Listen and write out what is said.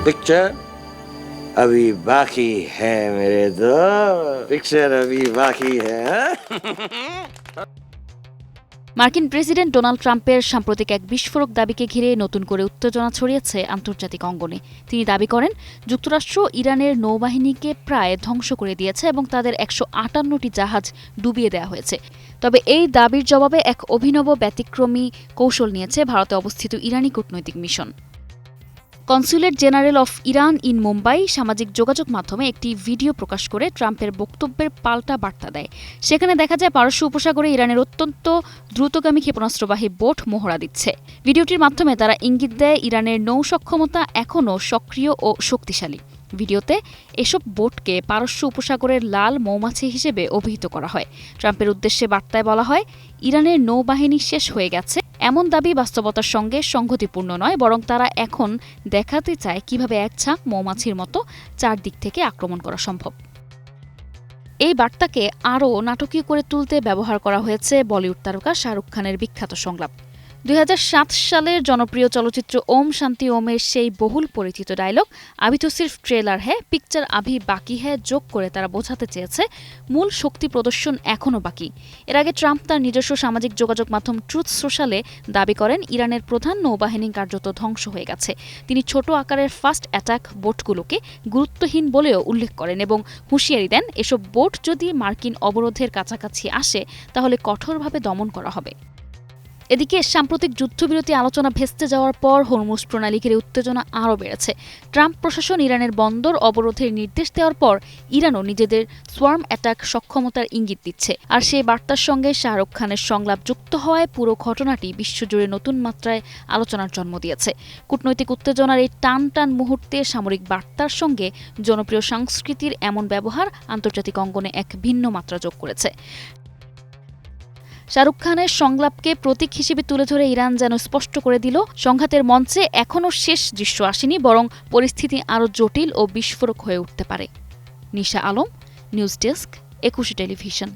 Picture अभी बाकी है मेरे दोस्त, पिक्चर अभी बाकी है। মার্কিন প্রেসিডেন্ট ডোনাল্ড ট্রাম্পের সাম্প্রতিক এক বিস্ফোরক দাবিকে ঘিরে নতুন করে উত্তেজনা ছড়িয়েছে আন্তর্জাতিক অঙ্গনে। তিনি দাবি করেন, যুক্তরাষ্ট্র ইরানের নৌবাহিনীকে প্রায় ধ্বংস করে দিয়েছে এবং তাদের ১৫৮টি জাহাজ ডুবিয়ে দেওয়া হয়েছে। তবে এই দাবির জবাবে এক অভিনব ব্যতিক্রমী কৌশল নিয়েছে ভারতে অবস্থিত ইরানি কূটনৈতিক mission. Consulate general of Iran in Mumbai সামাজিক যোগাযোগ মাধ্যমে একটি ভিডিও প্রকাশ করে ট্রাম্পের বক্তব্যের পাল্টা বার্তা দেয়। সেখানে দেখা যায় পারস্য উপসাগরে ইরানের অত্যন্ত দ্রুতগামী ক্ষেপণাস্ত্রবাহী বোট মহড়া দিচ্ছে। ভিডিওটির মাধ্যমে তারা ইঙ্গিত দেয় ইরানের নৌ সক্ষমতা এখনও সক্রিয় ও শক্তিশালী। ভিডিওতে এসব বোটকে পারস্য উপসাগরের লাল মৌমাছি হিসেবে অভিহিত করা হয়। ট্রাম্পের উদ্দেশ্যে বার্তায় বলা হয়, ইরানের নৌবাহিনী শেষ হয়ে গেছে। এমন দাবি বাস্তবতার সঙ্গে সংগতিপূর্ণ নয়, বরং তারা এখন দেখাতে চায় কিভাবে এক ঝাঁক মৌমাছির মতো চারদিক থেকে আক্রমণ করা সম্ভব। এই বার্তাকে আরও নাটকীয় করে তুলতে ব্যবহার করা হয়েছে বলিউড তারকা শাহরুখ খানের বিখ্যাত সংলাপ। ২০০৭ সালের জনপ্রিয় চলচ্চিত্র ওম শান্তি ওমের সেই বহুল পরিচিত ডায়লগ আভি তো সির্ফ ট্রেলার হ্যাঁ, পিকচার আভি বাকি হ্যাঁ যোগ করে তারা বোঝাতে চেয়েছে মূল শক্তি প্রদর্শন এখনও বাকি। এর আগে ট্রাম্প তার নিজস্ব সামাজিক যোগাযোগ মাধ্যম ট্রুথ সোশ্যালে দাবি করেন ইরানের প্রধান নৌবাহিনী কার্যত ধ্বংস হয়ে গেছে। তিনি ছোট আকারের ফাস্ট অ্যাটাক বোটগুলোকে গুরুত্বহীন বলেও উল্লেখ করেন এবং হুঁশিয়ারি দেন, এসব বোট যদি মার্কিন অবরোধের কাছাকাছি আসে তাহলে কঠোরভাবে দমন করা হবে। এদিকে সাম্প্রতিক যুদ্ধবিরতি আলোচনা ভেস্তে যাওয়ার পর হরমুজ প্রণালী ঘিরে উত্তেজনা আরও বেড়েছে। ট্রাম্প প্রশাসন ইরানের বন্দর অবরোধের নির্দেশ দেওয়ার পর ইরানও নিজেদের সোয়ার্ম অ্যাটাক সক্ষমতার ইঙ্গিত দিচ্ছে। আর সেই বার্তার সঙ্গে শাহরুখ খানের সংলাপ যুক্ত হওয়ায় পুরো ঘটনাটি বিশ্বজুড়ে নতুন মাত্রায় আলোচনার জন্ম দিয়েছে। কূটনৈতিক উত্তেজনার এই টান টান মুহূর্তে সামরিক বার্তার সঙ্গে জনপ্রিয় সংস্কৃতির এমন ব্যবহার আন্তর্জাতিক অঙ্গনে এক ভিন্ন মাত্রা যোগ করেছে। শাহরুখ খানের সংলাপকে প্রতীক হিসেবে তুলে ধরে ইরান যেন স্পষ্ট করে দিল, সংঘাতের মঞ্চে এখনও শেষ দৃশ্য আসেনি, বরং পরিস্থিতি আরও জটিল ও বিস্ফোরক হয়ে উঠতে পারে। নিশা আলম, নিউজ ডেস্ক, ২১ টেলিভিশন।